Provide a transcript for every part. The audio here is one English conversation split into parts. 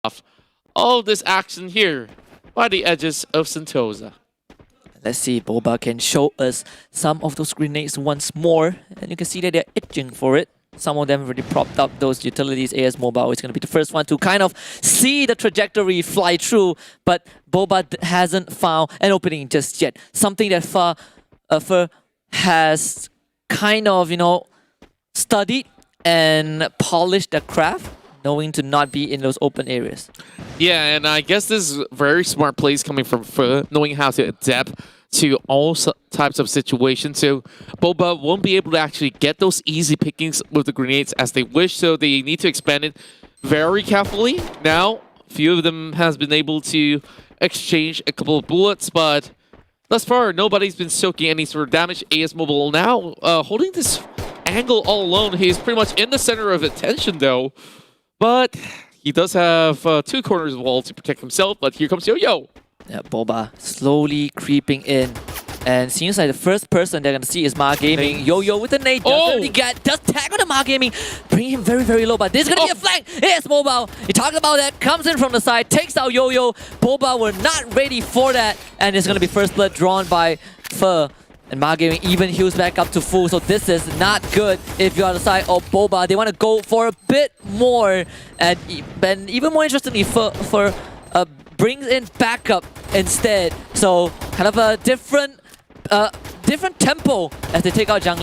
off all this action here by the edges of Sentosa. Let's see if Boba can show us some of those grenades once more. And you can see that they're itching for it. Some of them already propped up those utilities. AS Mobile is going to be the first one to kind of see the trajectory fly through. But Boba hasn't found an opening just yet. Something that Fer has kind of, studied and polished the craft, knowing to not be in those open areas. Yeah, and I guess this is very smart plays coming from Fer, knowing how to adapt to all types of situations. So Boba won't be able to actually get those easy pickings with the grenades as they wish, so they need to expand it very carefully. Now, a few of them has been able to exchange a couple of bullets, but thus far, nobody's been soaking any sort of damage. AS Mobile now holding this angle all alone. He's pretty much in the center of attention, though. But he does have two corners of the wall to protect himself. But here comes Yo-Yo. Yeah, Boba slowly creeping in. And seems like the first person they're going to see is Ma Gaming. Yo-Yo with the nade. Does tag on the Ma Gaming. Bring him very, very low. But this is going to be a flank. Yes, Mobile. He talked about that. Comes in from the side. Takes out Yo-Yo. Boba were not ready for that. And it's going to be first blood drawn by Fer. And Ma Gaming even heals back up to full. So this is not good if you're on the side of Boba. They want to go for a bit more. And even more interestingly, Fer brings in backup instead. So kind of a different tempo as they take out Zhang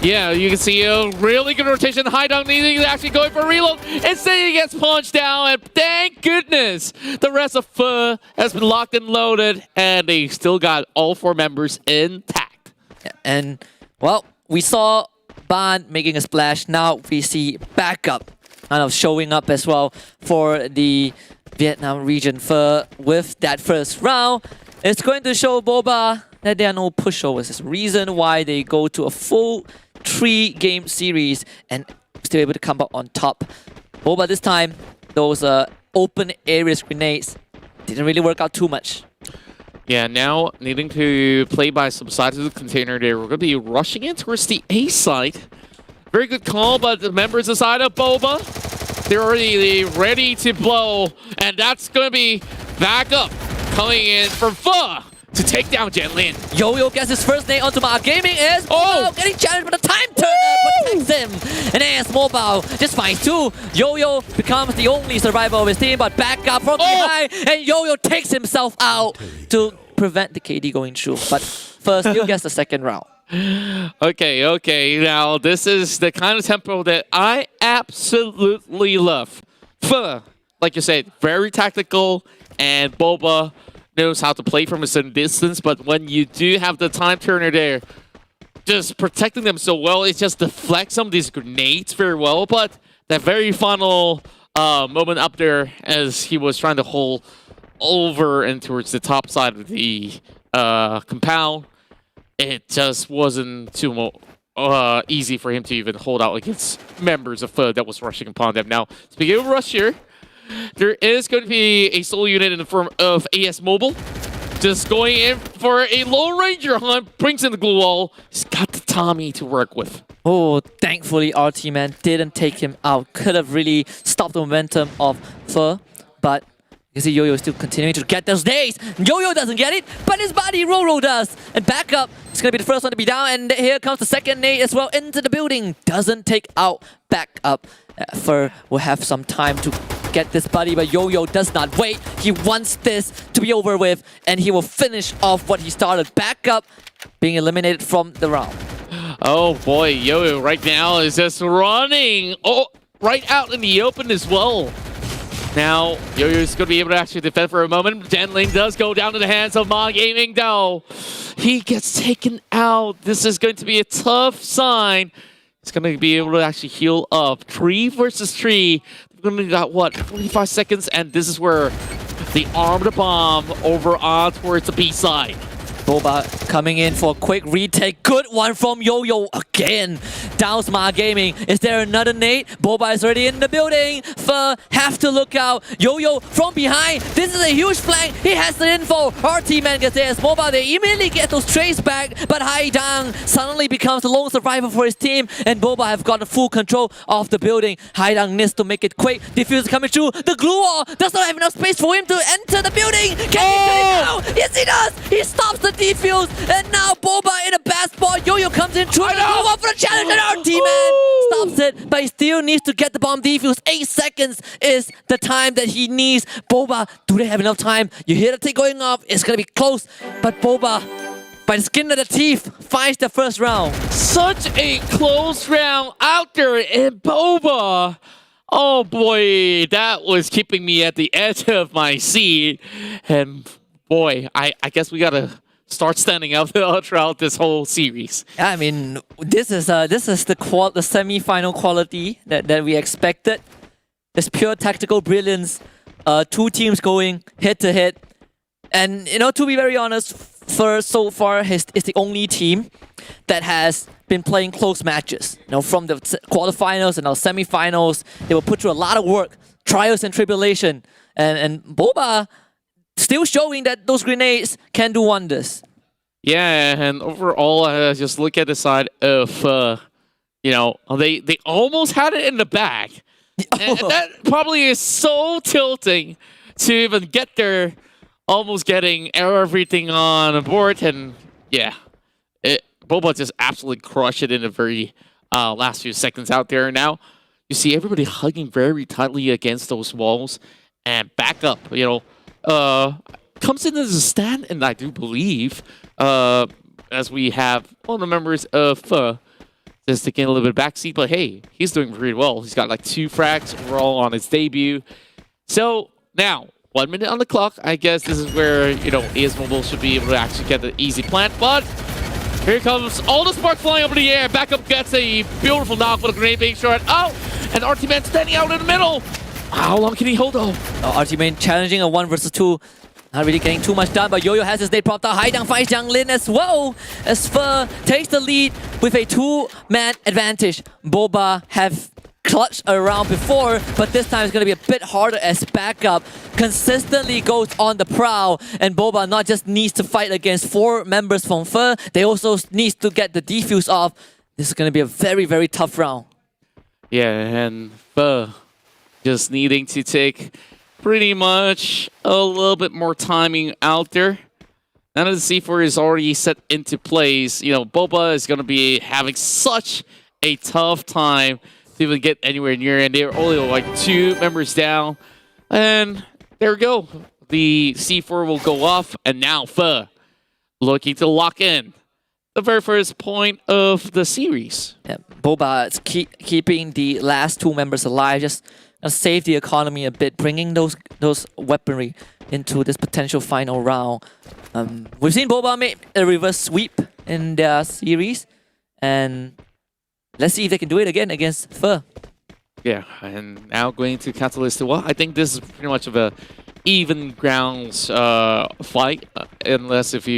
Yeah, you can see a really good rotation. Haidong needing to actually going for a reload. Instead, he gets punched down, and thank goodness the rest of Fer has been locked and loaded, and they still got all four members intact. Yeah, and, well, we saw Ban making a splash. Now we see backup kind of showing up as well for the Vietnam region. Fer with that first round, it's going to show Boba that there are no pushovers. There's a reason why they go to a full 3-game series and still able to come out on top. Boba this time, those open areas grenades didn't really work out too much. Yeah, now needing to play by some sides of the container there. We're going to be rushing in towards the A side. Very good call, but the members aside of Boba, they're already ready to blow. And that's going to be back up coming in from Fer to take down Zhenlin. Yo-Yo gets his first nade onto Ma Gaming is getting challenged, but the time turner protects him. And AS Mobile just finds two. Yo-Yo becomes the only survivor of his team, but back up from behind, and Yo-Yo takes himself out to prevent the KD going through. But first, still gets the second round. Okay. Now, this is the kind of tempo that I absolutely love. Fer, like you said, very tactical, and Boba knows how to play from a certain distance, but when you do have the time turner there, just protecting them so well, it just deflects some of these grenades very well, but that very final moment up there as he was trying to hold over and towards the top side of the compound, it just wasn't too easy for him to even hold out against members of Fer that was rushing upon them. Now, speaking of rush here, there is going to be a solo unit in the form of AS Mobile. Just going in for a Lone Ranger hunt, brings in the glue wall. He's got the Tommy to work with. Oh, thankfully RT Man didn't take him out. Could have really stopped the momentum of Fer, but you see Yo-Yo still continuing to get those nades. Yo-Yo doesn't get it, but his buddy Roro does. And back up, it's going to be the first one to be down, and here comes the second nade as well into the building. Doesn't take out back up. Fer will have some time to get this buddy, but Yo-Yo does not wait. He wants this to be over with, and he will finish off what he started. Back up, being eliminated from the round. Oh boy, Yo-Yo right now is just running right out in the open as well. Now, Yo-Yo's going to be able to actually defend for a moment. Zhenlin does go down to the hands of Ma Gaming, though. He gets taken out. This is going to be a tough sign. He's going to be able to actually heal up. 3 versus 3. We've only got, 45 seconds, and this is where the armed bomb over on towards the B side. Boba coming in for a quick retake. Good one from Yo-Yo again. down Smart Gaming. Is there another nade? Boba is already in the building. Fer have to look out. Yo-Yo from behind. This is a huge flank. He has the info. RT-Man gets there. Boba, they immediately get those trays back. But Haidang suddenly becomes the lone survivor for his team. And Boba have got the full control of the building. Haidang needs to make it quick. Diffuser coming through. The glue wall does not have enough space for him to enter the building. Can he do it now? Yes, he does. He stops the defuse. And now Boba in a bad spot. Yo-Yo comes in through the glue wall for the challenge. And RT-Man stops it. But he still needs to get the bomb defuse. 8 seconds is the time that he needs. Boba, do they have enough time? You hear the tick going off. It's going to be close. But Boba, by the skin of the teeth, finds the first round. Such a close round out there, and Boba. Oh boy, that was keeping me at the edge of my seat. And boy, I guess we gotta start standing up throughout this whole series. I mean, this is the semi-final quality that we expected. This pure tactical brilliance. 2 teams going head to head, and to be very honest, so far is the only team that has been playing close matches. From the quarterfinals and now semi-finals, they will put through a lot of work, trials and tribulation, and Boba still showing that those grenades can do wonders. Yeah, and overall, just look at the side of, they almost had it in the bag. And that probably is so tilting to even get there, almost getting everything on board. And yeah, Boba just absolutely crushed it in the very last few seconds out there. Now, you see everybody hugging very tightly against those walls and back up, comes in as a stand, and I do believe, as we have all the members of just taking a little bit of backseat, but hey, he's doing pretty well. He's got like 2 frags overall on his debut. So now, 1 minute on the clock. I guess this is where, AS Mobile should be able to actually get the easy plant, but here comes all the sparks flying up in the air. Backup gets a beautiful knock with a grenade being shot out, and RT-Man standing out in the middle. How long can he hold though? RT-Man challenging a 1 versus 2. Not really getting too much done, but Yo-Yo has his nade propped out. Haidang finds Jiang Lin as well, as Fer takes the lead with a 2-man advantage. Boba have clutched around before, but this time it's going to be a bit harder as backup consistently goes on the prowl, and Boba not just needs to fight against 4 members from Fer, they also needs to get the defuse off. This is going to be a very, very tough round. Yeah, and Fer just needing to take pretty much a little bit more timing out there. Now that the C4 is already set into place, Boba is going to be having such a tough time to even get anywhere near, and they're only like 2 members down. And there we go. The C4 will go off, and now Fer looking to lock in the very first point of the series. Yeah, Boba is keeping the last 2 members alive, just save the economy a bit, bringing those weaponry into this potential final round. We've seen Boba make a reverse sweep in their series, and let's see if they can do it again against Fer. Yeah, and now going to Catalyst. Well, I think this is pretty much of a even grounds fight, unless if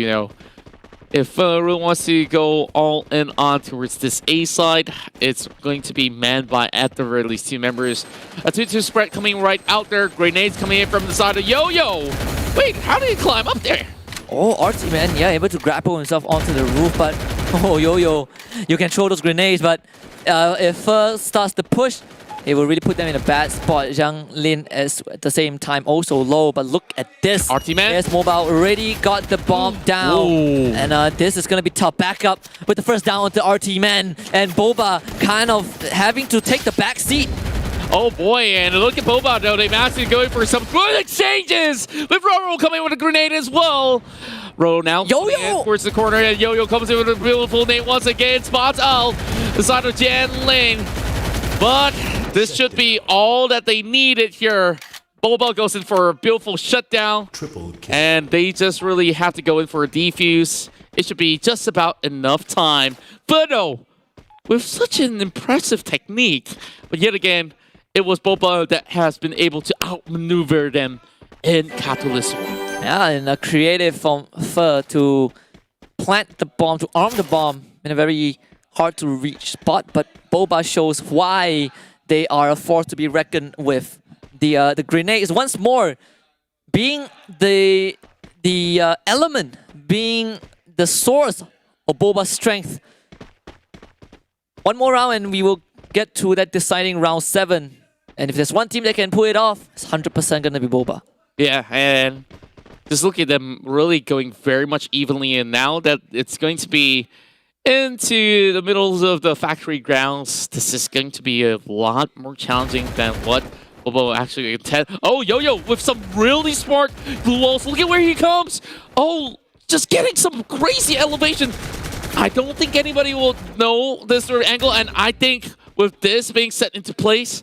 if really wants to go all in on towards this A side, it's going to be manned by at the very least 2 members. A 2-2 spread coming right out there. Grenades coming in from the side of Yo-Yo. Wait, how did he climb up there? Oh, RT-Man, yeah, able to grapple himself onto the roof, but oh, Yo-Yo, you can throw those grenades, but if Fer starts to push, it will really put them in a bad spot. Jiang Lin is at the same time also low, but look at this. RT-Man? AS Mobile already got the bomb down. Ooh. And this is going to be tough. Back up with the first down onto RT-Man. And Boba kind of having to take the back seat. Oh boy, and look at Boba though. They managed to go for some good exchanges with Roro coming with a grenade as well. Roro now Yo-Yo towards the corner, and Yo-Yo comes in with a beautiful nade once again. Spots out the side of Jiang Lin. But this should be all that they needed here. Boba goes in for a beautiful shutdown. And they just really have to go in for a defuse. It should be just about enough time. But no, with such an impressive technique. But yet again, it was Boba that has been able to outmaneuver them in Catalyst. Yeah, and a creative from Fer to plant the bomb, to arm the bomb in a very hard to reach spot, but Boba shows why they are a force to be reckoned with. The grenades once more being the element, being the source of Boba's strength. One more round and we will get to that deciding round 7. And if there's one team that can pull it off, it's 100% gonna be Boba. Yeah, and just look at them really going very much evenly. And now that it's going to be into the middle of the factory grounds, this is going to be a lot more challenging than what Boba actually intend. Oh, Yo-Yo with some really smart glue walls. Look at where he comes. Oh, just getting some crazy elevation. I don't think anybody will know this sort of angle, and I think with this being set into place,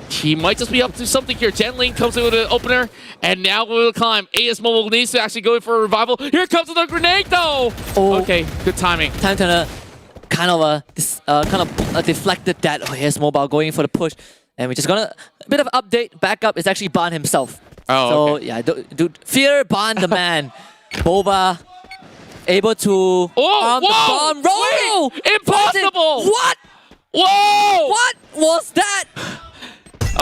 he might just be up to something here. Genling comes in with an opener, and now we'll climb. AS Mobile needs to actually go in for a revival. Here comes another grenade, though! Oh. Okay, good timing. Time Turner kind of deflected that. Oh, here's Mobile going for the push. And we're just gonna... A bit of update. Backup is actually Ban himself. Oh, so, okay. yeah, dude, fear Ban the man. Boba able to arm the bomb. Roro! Wait, impossible! What? Whoa! What was that?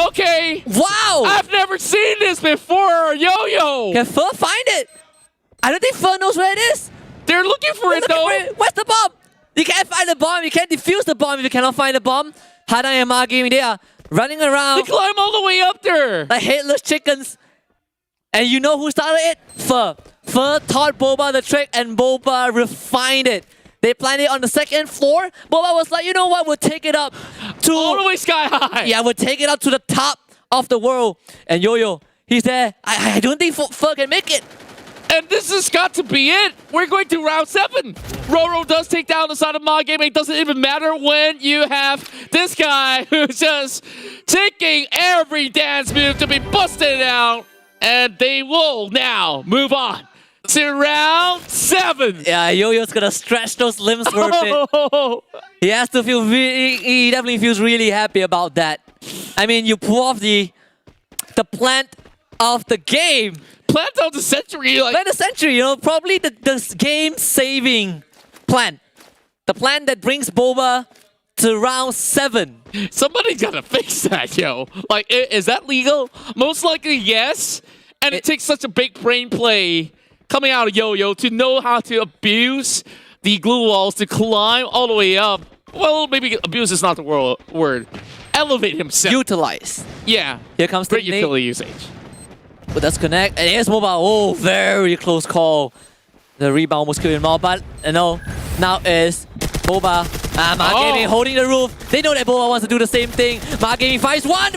Okay. Wow! I've never seen this before, Yo-Yo! Can Fer find it? I don't think Fer knows where it is. They're looking for it, though. Where's the bomb? You can't find the bomb. You can't defuse the bomb if you cannot find the bomb. Hana and Ma Gaming, they are running They around climb all the way up there. like headless chickens. And you know who started it? Fer. Fer taught Boba the trick and Boba refined it. They planned it on the second floor. Boba was like, you know what? We'll take it up to... All the way sky high. Yeah, we'll take it up to the top of the world. And Yo-Yo, he's there. I don't think Fer can make it. And this has got to be it. We're going to round 7. Roro does take down the side of Ma Gaming. It doesn't even matter when you have this guy who's just taking every dance move to be busted out. And they will now move on to round 7. Yeah, Yo-Yo's gonna stretch those limbs for a bit. Oh, He has to feel he definitely feels really happy about that. I mean, you pull off the plant of the game. plant of the century. Like, Plant of the century, you know, probably the game-saving plant. The plant that brings Boba to round 7. somebody's got to fix that, yo. Like, is that legal? Most likely, yes. And it takes such a big brain play coming out of Yo-Yo to know how to abuse the glue walls to climb all the way up. Well, maybe abuse is not the word. Elevate himself. Utilize. Yeah. Here comes the Great nade. utility usage. But that's connect. And here's Mobile. Oh, very close call. The rebound was killed more, but no. Now is Boba. Ma Gaming holding the roof. They know that Boba wants to do the same thing. Ma Gaming finds one.